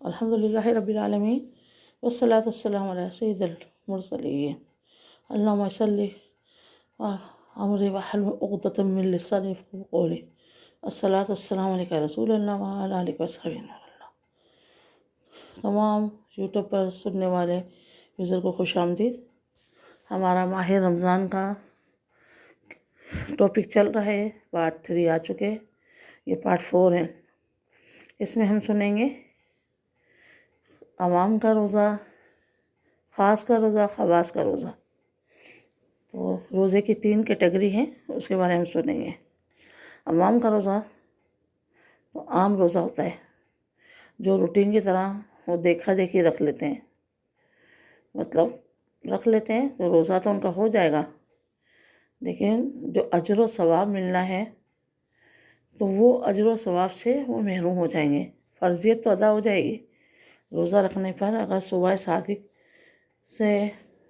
الحمد للہ رب العالمین والصلاة والسلام علی سید المرسلین اللہم صلی امری واحلل عقدۃ من لسانی یفقہوا قولی الصلاة والسلام علیکہ رسول اللہ وعلی آلہ وصحبہ اللہ۔ تمام یوٹیوب پر سننے والے یوزر کو خوش آمدید۔ ہمارا ماہ رمضان کا ٹاپک چل رہا ہے، پارٹ 3 آ چکے، یہ پارٹ 4 ہے۔ اس میں ہم سنیں گے عوام کا روزہ، خاص کا روزہ، خواص کا روزہ۔ تو روزے کی 3 کیٹیگری ہیں، اس کے بارے میں ہم سنیں گے۔ عوام کا روزہ تو عام روزہ ہوتا ہے، جو روٹین کی طرح وہ دیکھا دیکھی رکھ لیتے ہیں، مطلب رکھ لیتے ہیں تو روزہ تو ان کا ہو جائے گا، لیکن جو اجر و ثواب ملنا ہے تو وہ اجر و ثواب سے وہ محروم ہو جائیں گے۔ فرضیت تو ادا ہو جائے گی روزہ رکھنے پر، اگر صبح صادق سے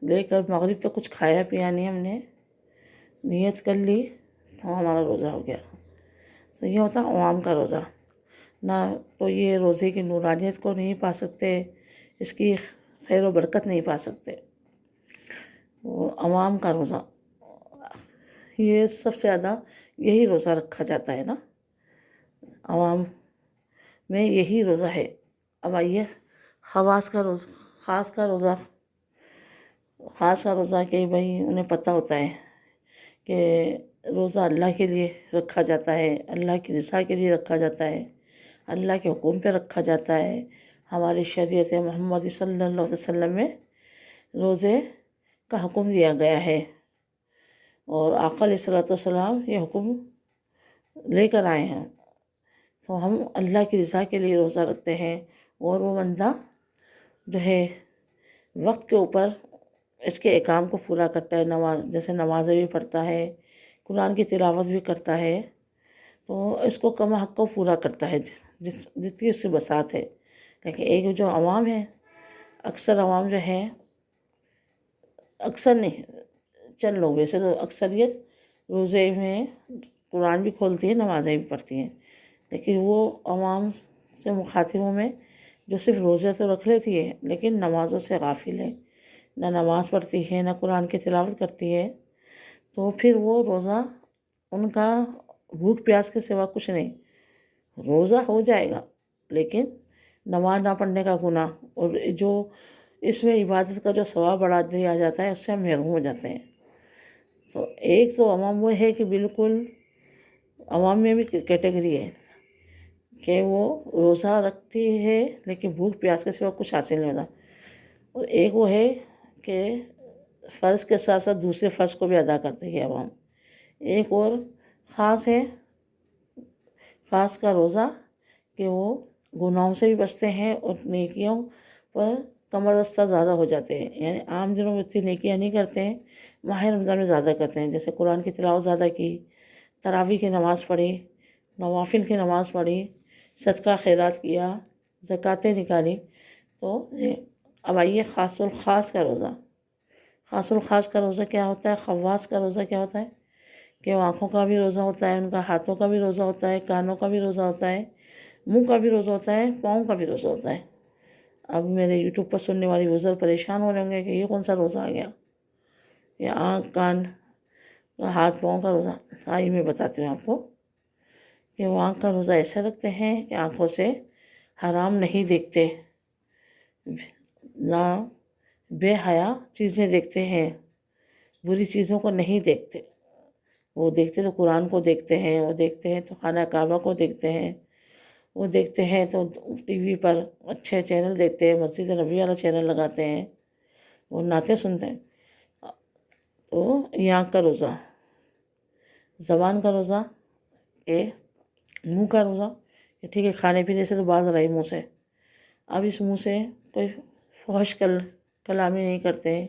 لے کر مغرب تک کچھ کھایا پیا نہیں، ہم نے نیت کر لی تو ہمارا روزہ ہو گیا۔ تو یہ ہوتا ہے عوام کا روزہ، نہ تو یہ روزے کی نورانیت کو نہیں پا سکتے، اس کی خیر و برکت نہیں پا سکتے۔ وہ عوام کا روزہ، یہ سب سے زیادہ یہی روزہ رکھا جاتا ہے نا، عوام میں یہی روزہ ہے۔ اب آئیے خواص کا روزہ، خاص کا روزہ۔ خاص کا روزہ کہ بھئی انہیں پتہ ہوتا ہے کہ روزہ اللہ کے لیے رکھا جاتا ہے، اللہ کی رضا کے لیے رکھا جاتا ہے، اللہ کے حکم پہ رکھا جاتا ہے۔ ہماری شریعت محمدی صلی اللہ علیہ وسلم میں روزے کا حکم دیا گیا ہے، اور آقا علیہ الصلوۃ والسلام یہ حکم لے کر آئے ہیں۔ تو ہم اللہ کی رضا کے لیے روزہ رکھتے ہیں، اور وہ بندہ جو ہے وقت کے اوپر اس کے احکام کو پورا کرتا ہے، جیسے نمازیں بھی پڑھتا ہے، قرآن کی تلاوت بھی کرتا ہے، تو اس کو کم حق کو پورا کرتا ہے جتنی اس کی بساط ہے۔ لیکن ایک جو عوام ہے، اکثر عوام جو ہے، اکثر نہیں چند لوگ، ویسے تو اکثریت روزے میں قرآن بھی کھولتی ہے، نمازیں بھی پڑھتی ہیں، لیکن وہ عوام سے مخاطبوں میں جو صرف روزے تو رکھ لیتی ہے لیکن نمازوں سے غافل ہے، نہ نماز پڑھتی ہے، نہ قرآن کی تلاوت کرتی ہے، تو پھر وہ روزہ ان کا بھوک پیاس کے سوا کچھ نہیں۔ روزہ ہو جائے گا لیکن نماز نہ پڑھنے کا گناہ، اور جو اس میں عبادت کا جو ثواب بڑھا دیا جاتا ہے، اس سے ہم محروم ہو جاتے ہیں۔ تو ایک تو عوام وہ ہے کہ بالکل عوام میں بھی کیٹیگری ہے کہ وہ روزہ رکھتی ہے لیکن بھوک پیاس کے سوا کچھ حاصل نہیں ہوتا، اور ایک وہ ہے کہ فرض کے ساتھ ساتھ دوسرے فرض کو بھی ادا کرتی ہے عوام۔ ایک اور خاص ہے، خاص کا روزہ کہ وہ گناہوں سے بھی بچتے ہیں اور نیکیوں پر کمر بستہ زیادہ ہو جاتے ہیں، یعنی عام دنوں میں اتنی نیکیاں نہیں کرتے ہیں، ماہ رمضان میں زیادہ کرتے ہیں، جیسے قرآن کی تلاوت زیادہ کی، تراویح کی نماز پڑھی، نوافل کی نماز پڑھی، صدقہ خیرات کیا، زکوٰۃیں نکالی۔ تو اب آئیے خاص الخاص کا روزہ۔ خاص الخاص کا روزہ کیا ہوتا ہے؟ خواص کا روزہ کیا ہوتا ہے کہ وہ آنکھوں کا بھی روزہ ہوتا ہے، ان کا ہاتھوں کا بھی روزہ ہوتا ہے، کانوں کا بھی روزہ ہوتا ہے، منہ کا بھی روزہ ہوتا ہے، پاؤں کا بھی روزہ ہوتا ہے۔ اب میرے یوٹیوب پر سننے والی یوزر پریشان ہو رہے ہوں گے کہ یہ کون سا روزہ آ گیا، یہ آنکھ، کان، ہاتھ، پاؤں کا روزہ۔ آئیے میں بتاتی ہوں آپ کو کہ وہ آنکھ کا روزہ ایسے رکھتے ہیں کہ آنکھوں سے حرام نہیں دیکھتے، نہ بے حیا چیزیں دیکھتے ہیں، بری چیزوں کو نہیں دیکھتے۔ وہ دیکھتے تو قرآن کو دیکھتے ہیں، وہ دیکھتے ہیں تو خانہ کعبہ کو دیکھتے ہیں، وہ دیکھتے ہیں تو ٹی وی پر اچھے چینل دیکھتے ہیں، مسجد نبوی والا چینل لگاتے ہیں، وہ نعتیں سنتے ہیں۔ تو یہ آنکھ کا روزہ۔ زبان کا روزہ، منہ کا روزہ، کہ ٹھیک ہے کھانے پینے سے تو باز رہی منہ سے، اب اس منہ سے کوئی فحش کلامی نہیں کرتے،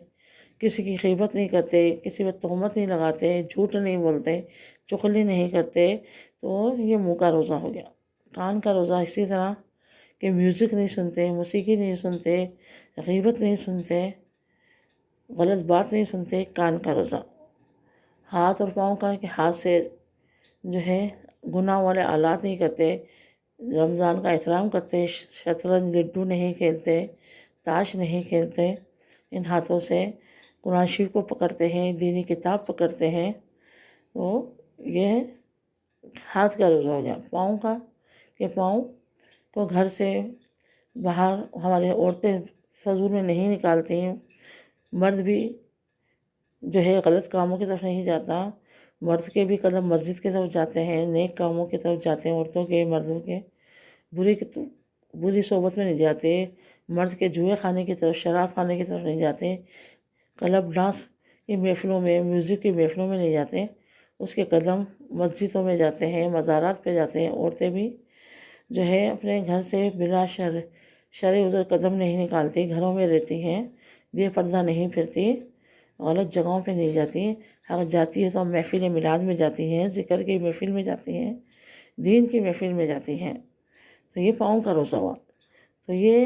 کسی کی غیبت نہیں کرتے، کسی پر تہمت نہیں لگاتے، جھوٹ نہیں بولتے، چغلی نہیں کرتے، تو یہ منہ کا روزہ ہو گیا۔ کان کا روزہ اسی طرح کہ میوزک نہیں سنتے، موسیقی نہیں سنتے، غیبت نہیں سنتے، غلط بات نہیں سنتے، کان کا روزہ۔ ہاتھ اور پاؤں کا کہ ہاتھ سے جو ہے گناہ والے آلات نہیں کرتے، رمضان کا احترام کرتے، شطرنج لڈو نہیں کھیلتے، تاش نہیں کھیلتے، ان ہاتھوں سے قرآن شریف کو پکڑتے ہیں، دینی کتاب پکڑتے ہیں۔ تو یہ ہاتھ کا روزہ ہو گیا۔ پاؤں کا کہ پاؤں کو گھر سے باہر ہمارے عورتیں فضول میں نہیں نکالتی ہیں، مرد بھی جو ہے غلط کاموں کی طرف نہیں جاتا، مرد کے بھی قدم مسجد کی طرف جاتے ہیں، نیک کاموں کی طرف جاتے ہیں، عورتوں کے مردوں کے بری صحبت میں نہیں جاتے، مرد کے جوئے خانے کی طرف، شراب خانے کی طرف نہیں جاتے، کلب ڈانس کی محفلوں میں، میوزک کی محفلوں میں نہیں جاتے، اس کے قدم مسجدوں میں جاتے ہیں، مزارات پہ جاتے ہیں۔ عورتیں بھی جو ہے اپنے گھر سے بلا شرع عذر قدم نہیں نکالتی، گھروں میں رہتی ہیں، بے پردہ نہیں پھرتی، غلط جگہوں پہ نہیں جاتی، اگر جاتی ہے تو محفل میلاد میں جاتی ہیں، ذکر کی محفل میں جاتی ہیں، دین کی محفل میں جاتی ہیں۔ تو یہ پاؤں کا روزہ ہوا۔ تو یہ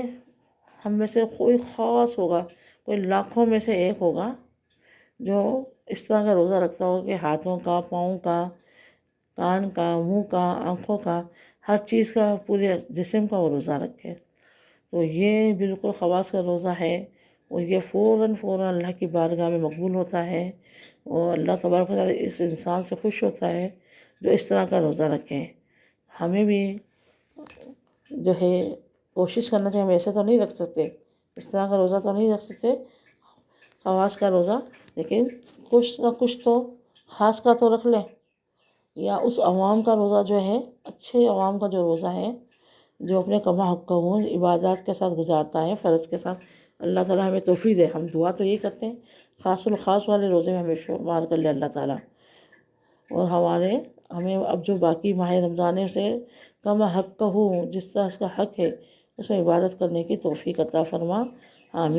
ہم میں سے کوئی خاص ہوگا، کوئی لاکھوں میں سے ایک ہوگا جو اس طرح کا روزہ رکھتا ہو کہ ہاتھوں کا، پاؤں کا، کان کا، منہ کا، آنکھوں کا، ہر چیز کا، پورے جسم کا وہ روزہ رکھے۔ تو یہ بالکل خواص کا روزہ ہے، اور یہ فوراً اللہ کی بارگاہ میں مقبول ہوتا ہے، اور اللہ تبارک و تعالیٰ اس انسان سے خوش ہوتا ہے جو اس طرح کا روزہ رکھے۔ ہمیں بھی جو ہے کوشش کرنا چاہیے، ہم ایسے تو نہیں رکھ سکتے، اس طرح کا روزہ تو نہیں رکھ سکتے خواص کا روزہ، لیکن کچھ نہ کچھ تو خاص کا تو رکھ لیں، یا اس عوام کا روزہ جو ہے، اچھے عوام کا جو روزہ ہے، جو اپنے کما حق ہوں عبادات کے ساتھ گزارتا ہے، فرض کے ساتھ، اللہ تعالیٰ ہمیں توفیق دے۔ ہم دعا تو یہی کرتے ہیں خاص الخاص والے روزے میں ہمیں شمار کر لے اللہ تعالیٰ، اور ہمیں اب جو باقی ماہ رمضان سے کما حق ہوں، جس طرح اس کا حق ہے، اس میں عبادت کرنے کی توفیق عطا فرما، آمین۔